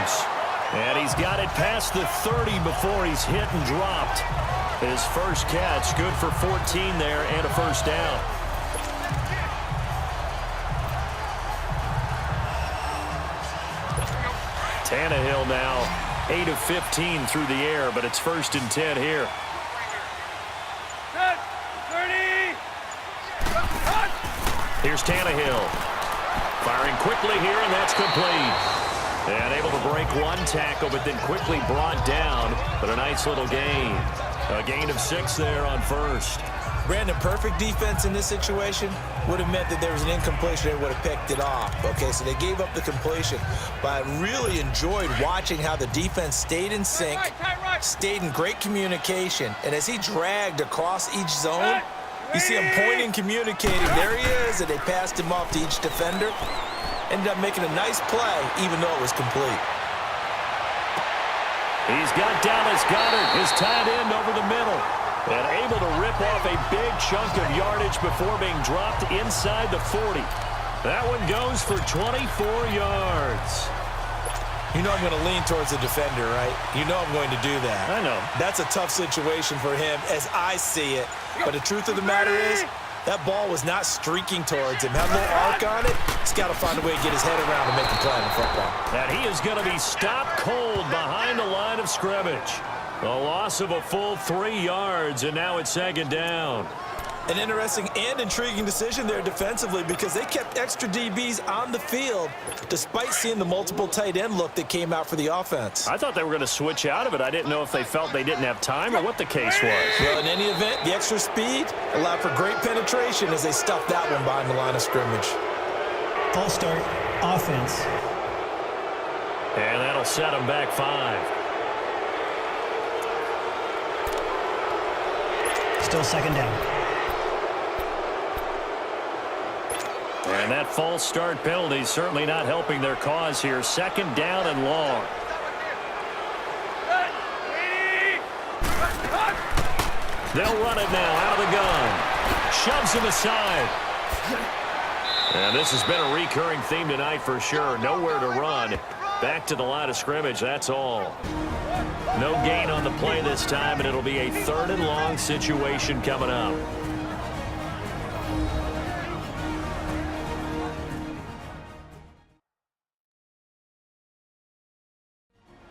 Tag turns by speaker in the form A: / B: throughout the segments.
A: goes. And he's got it past the 30 before he's hit and dropped. His first catch, good for 14 there and a first down. Tannehill now 8 of 15 through the air, but it's 1st and 10 here. Here's Tannehill. Firing quickly here, and that's complete. And able to break one tackle, but then quickly brought down. But a nice little gain. A gain of 6 there on first.
B: Brandon, perfect defense in this situation would have meant that there was an incompletion. They would have picked it off. Okay, so they gave up the completion. But I really enjoyed watching how the defense stayed in sync, stayed in great communication. And as he dragged across each zone, you see him pointing, communicating. There he is, and they passed him off to each defender. Ended up making a nice play, even though it was complete.
A: He's got Dallas Goedert, his tight end, over the middle. And able to rip off a big chunk of yardage before being dropped inside the 40. That one goes for 24 yards.
B: You know I'm going to lean towards the defender, right? You know I'm going to do that.
A: I know.
B: That's a tough situation for him as I see it. But the truth of the matter is, that ball was not streaking towards him. Had a little arc on it. He's got to find a way to get his head around and make a play in the football.
A: And he is going to be stopped cold behind the line of scrimmage. A loss of a full 3 yards, and now it's 2nd down.
B: An interesting and intriguing decision there defensively because they kept extra DBs on the field despite seeing the multiple tight end look that came out for the offense.
A: I thought they were going to switch out of it. I didn't know if they felt they didn't have time or what the case was.
B: Well, in any event, the extra speed allowed for great penetration as they stuffed that one behind the line of scrimmage.
C: False start, offense.
A: And that'll set them back 5.
C: Still 2nd down.
A: And that false start penalty is certainly not helping their cause here. 2nd down and long. They'll run it now out of the gun. Shoves him aside. And this has been a recurring theme tonight for sure. Nowhere to run. Back to the line of scrimmage, that's all. No gain on the play this time, and it'll be a 3rd and long situation coming up.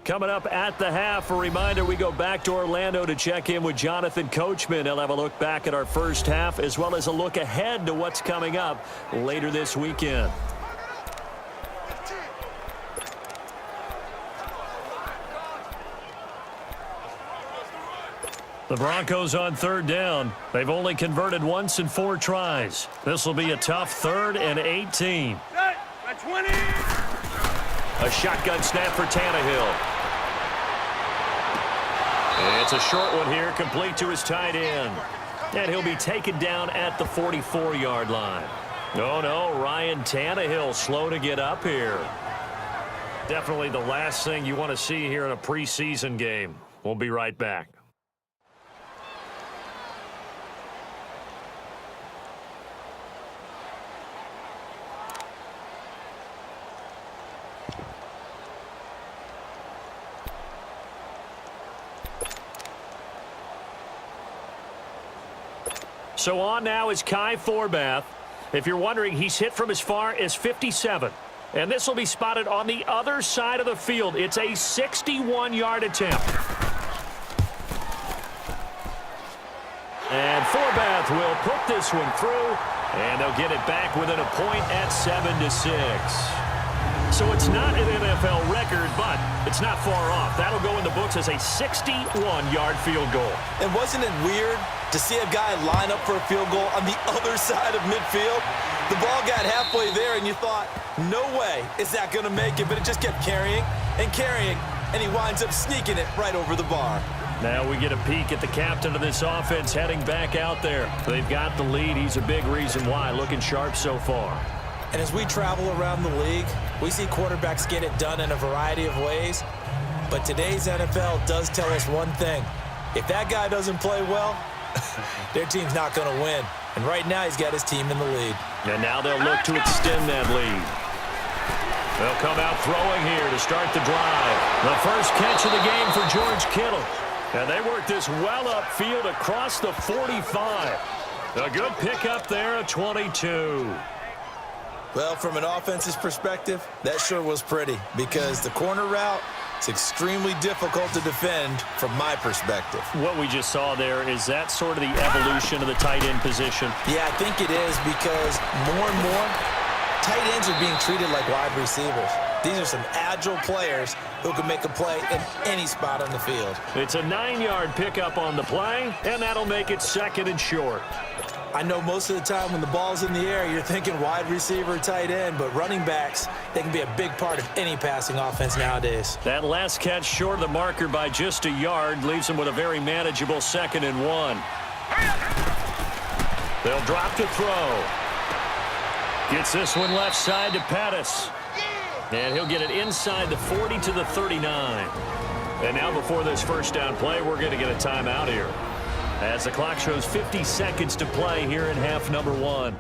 A: Coming up at the half, a reminder, we go back to Orlando to check in with Jonathan Coachman. He'll have a look back at our first half as well as a look ahead to what's coming up later this weekend. The Broncos on 3rd down. They've only converted once in 4 tries. This will be a tough 3rd and 18.
D: At 20.
A: A shotgun snap for Tannehill. It's a short one here, complete to his tight end. And he'll be taken down at the 44-yard line. No, Ryan Tannehill slow to get up here. Definitely the last thing you want to see here in a preseason game. We'll be right back. So on now is Kai Forbath. If you're wondering, he's hit from as far as 57. And this will be spotted on the other side of the field. It's a 61-yard attempt. And Forbath will put this one through, and they'll get it back within a point at 7-6. So it's not an NFL record, but it's not far off. That'll go in the books as a 61-yard field goal.
B: And wasn't it weird to see a guy line up for a field goal on the other side of midfield? The ball got halfway there, and you thought, no way is that going to make it, but it just kept carrying, and he winds up sneaking it right over the bar.
A: Now we get a peek at the captain of this offense heading back out there. They've got the lead. He's a big reason why. Looking sharp so far.
B: And as we travel around the league, we see quarterbacks get it done in a variety of ways. But today's NFL does tell us one thing. If that guy doesn't play well, their team's not going to win. And right now he's got his team in the lead.
A: And now they'll look to extend that lead. They'll come out throwing here to start the drive. The first catch of the game for George Kittle. And they work this well upfield across the 45. A good pickup there at 22.
B: Well, from an offense's perspective, that sure was pretty because the corner route is extremely difficult to defend from my perspective.
D: What we just saw there, is that sort of the evolution of the tight end position?
B: Yeah, I think it is because more and more, tight ends are being treated like wide receivers. These are some agile players who can make a play in any spot on the field.
A: It's a 9-yard pickup on the play, and that'll make it 2nd and short.
B: I know most of the time when the ball's in the air, you're thinking wide receiver, tight end, but running backs, they can be a big part of any passing offense nowadays.
A: That last catch short of the marker by just a yard leaves them with a very manageable 2nd and 1. They'll drop to throw. Gets this one left side to Pettis. And he'll get it inside the 40 to the 39. And now before this first down play, we're going to get a timeout here, as the clock shows 50 seconds to play here in half number 1.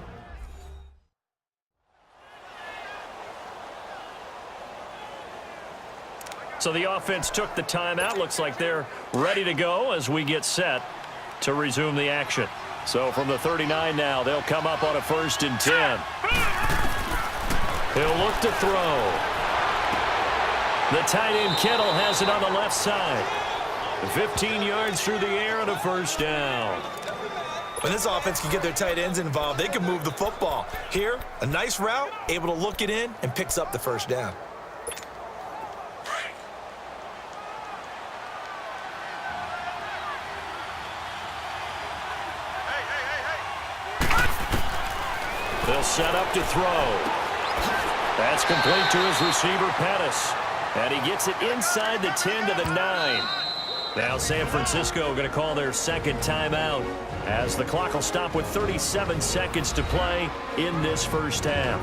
A: So the offense took the timeout. Looks like they're ready to go as we get set to resume the action. So from the 39 now, they'll come up on a 1st and 10. He'll look to throw. The tight end Kittle has it on the left side. 15 yards through the air and a 1st down.
B: When this offense can get their tight ends involved, they can move the football. Here, a nice route, able to look it in, and picks up the 1st down.
A: They'll set up to throw. That's complete to his receiver, Pettis. And he gets it inside the 10 to the 9. Now San Francisco going to call their 2nd timeout, as the clock will stop with 37 seconds to play in this first half.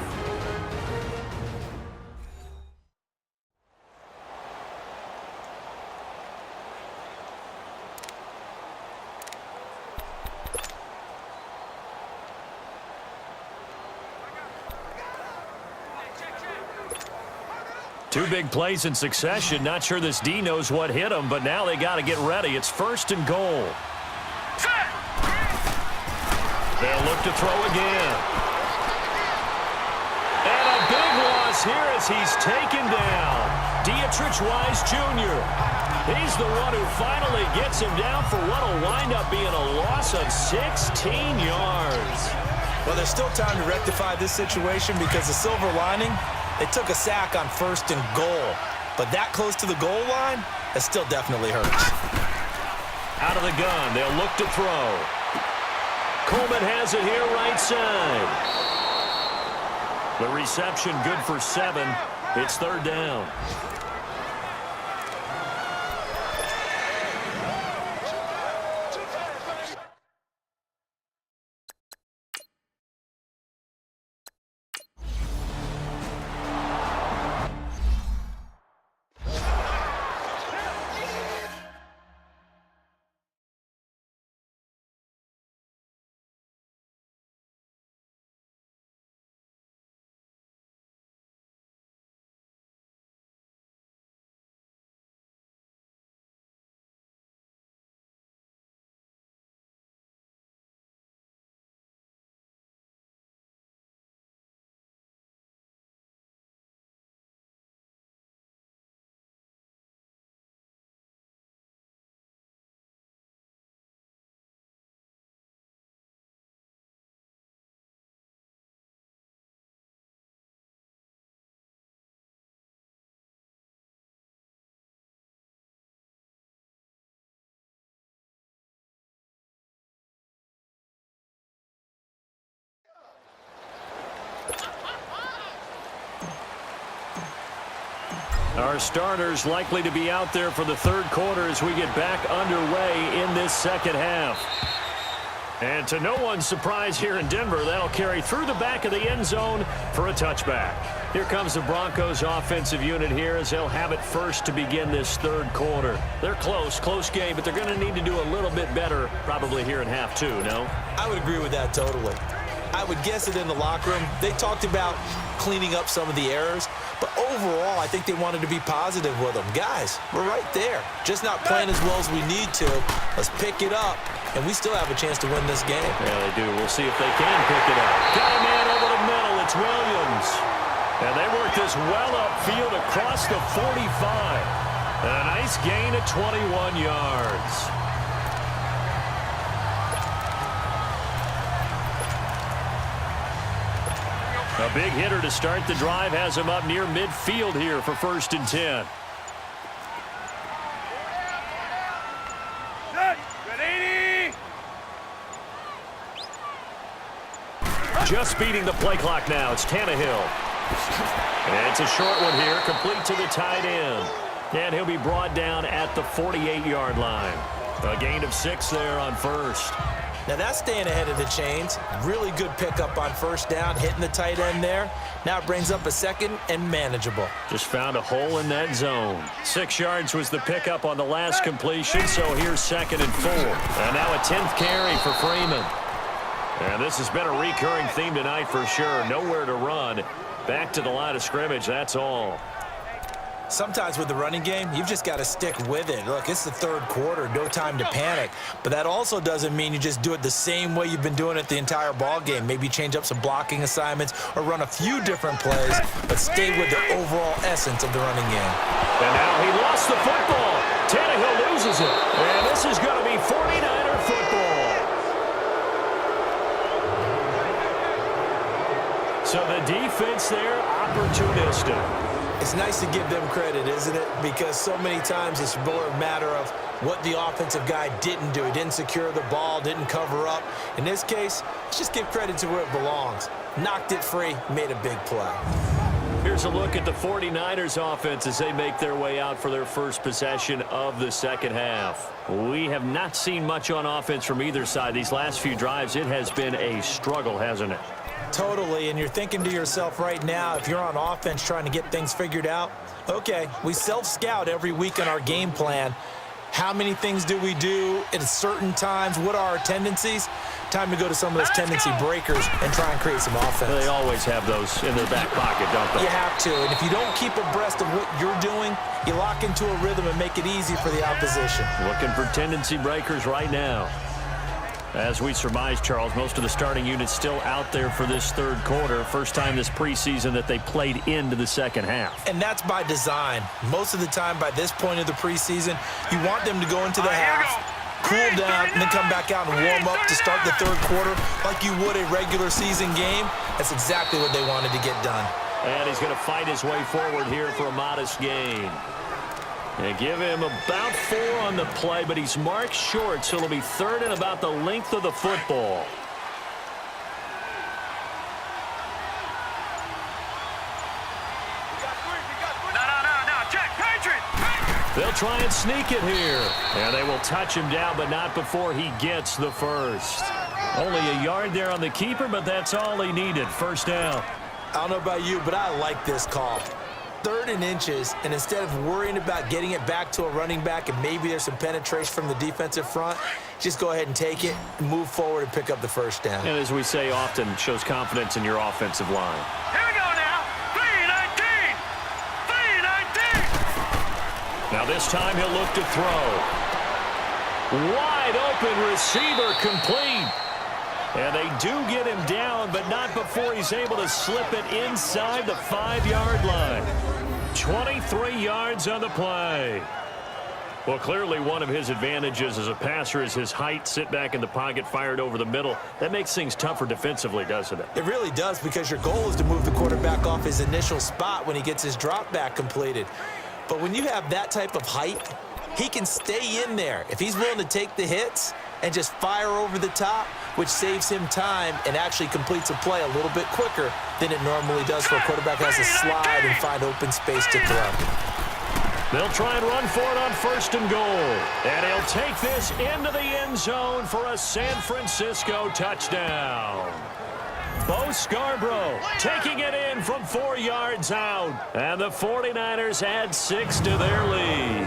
A: Two big plays in succession. Not sure this D knows what hit him, but now they got to get ready. It's 1st and goal. They'll look to throw again. And a big loss here as he's taken down. Dietrich Wise Jr. He's the one who finally gets him down for what will wind up being a loss of 16 yards.
B: Well, there's still time to rectify this situation because the silver lining, they took a sack on 1st and goal. But that close to the goal line, that still definitely hurts.
A: Out of the gun, they'll look to throw. Coleman has it here right side. The reception good for 7. It's 3rd down. Our starters likely to be out there for the 3rd quarter as we get back underway in this 2nd half. And to no one's surprise here in Denver, that'll carry through the back of the end zone for a touchback. Here comes the Broncos offensive unit here as they'll have it first to begin this 3rd quarter. They're close game, but they're going to need to do a little bit better probably here in half 2, no?
B: I would agree with that totally. I would guess it in the locker room. They talked about cleaning up some of the errors, but overall, I think they wanted to be positive with them. Guys, we're right there. Just not playing as well as we need to. Let's pick it up, and we still have a chance to win this game.
A: Yeah, they do. We'll see if they can pick it up. Got a man over the middle. It's Williams. And they work this well upfield across the 45. A nice gain of 21 yards. A big hitter to start the drive has him up near midfield here for 1st and 10. Just beating the play clock now. It's Tannehill. And it's a short one here, complete to the tight end. And he'll be brought down at the 48-yard line. A gain of 6 there on 1st.
B: Now that's staying ahead of the chains. Really good pickup on 1st down, hitting the tight end there. Now it brings up a 2nd and manageable.
A: Just found a hole in that zone. 6 yards was the pickup on the last completion, so here's 2nd and 4. And now a 10th carry for Freeman. And this has been a recurring theme tonight for sure. Nowhere to run. Back to the line of scrimmage, that's all.
B: Sometimes with the running game, you've just got to stick with it. Look, it's the 3rd quarter, no time to panic. But that also doesn't mean you just do it the same way you've been doing it the entire ball game. Maybe change up some blocking assignments or run a few different plays, but stay with the overall essence of the running game.
A: And now he lost the football. Tannehill loses it. And this is going to be 49er football. So the defense there, opportunistic.
B: It's nice to give them credit, isn't it? Because so many times it's more a matter of what the offensive guy didn't do. He didn't secure the ball, didn't cover up. In this case, let's just give credit to where it belongs. Knocked it free, made a big play.
A: Here's a look at the 49ers offense as they make their way out for their first possession of the 2nd half. We have not seen much on offense from either side. These last few drives, it has been a struggle, hasn't it?
B: Totally, and you're thinking to yourself right now, if you're on offense trying to get things figured out, okay, we self-scout every week on our game plan. How many things do we do at certain times? What are our tendencies? Time to go to some of those tendency breakers and try and create some offense.
A: They always have those in their back pocket, don't they?
B: You have to, and if you don't keep abreast of what you're doing, you lock into a rhythm and make it easy for the opposition.
A: Looking for tendency breakers right now. As we surmise, Charles, most of the starting units still out there for this 3rd quarter. First time this preseason that they played into the 2nd half.
B: And that's by design. Most of the time by this point of the preseason, you want them to go into the half, cool down, and then come back out and warm up to start the 3rd quarter like you would a regular season game. That's exactly what they wanted to get done.
A: And he's going to fight his way forward here for a modest gain. They give him about 4 on the play, but he's marked short, so it'll be 3rd and about the length of the football. They'll try and sneak it here. And they will touch him down, but not before he gets the first. Only a yard there on the keeper, but that's all he needed. 1st down.
B: I don't know about you, but I like this call. 3rd and inches, and instead of worrying about getting it back to a running back and maybe there's some penetration from the defensive front, just go ahead and take it, move forward, and pick up the 1st down.
A: And as we say often, shows confidence in your offensive line.
E: Here we go now. 3-19. 3-19.
A: Now this time he'll look to throw. Wide open receiver complete. And they do get him down, but not before he's able to slip it inside the 5-yard line. 23 yards on the play. Well, clearly one of his advantages as a passer is his height. Sit back in the pocket, fired over the middle. That makes things tougher defensively, doesn't it?
B: It really does, because your goal is to move the quarterback off his initial spot when he gets his drop back completed. But when you have that type of height, he can stay in there. If he's willing to take the hits and just fire over the top, which saves him time and actually completes a play a little bit quicker than it normally does for a quarterback who has to slide and find open space to throw.
A: They'll try and run for it on 1st and goal. And he'll take this into the end zone for a San Francisco touchdown. Bo Scarborough taking it in from 4 yards out. And the 49ers add 6 to their lead.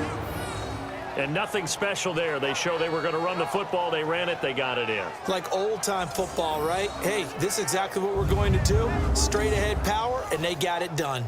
A: And nothing special there. They show they were going to run the football. They ran it. They got it in.
B: Like old-time football, right? Hey, this is exactly what we're going to do. Straight-ahead power, and they got it done.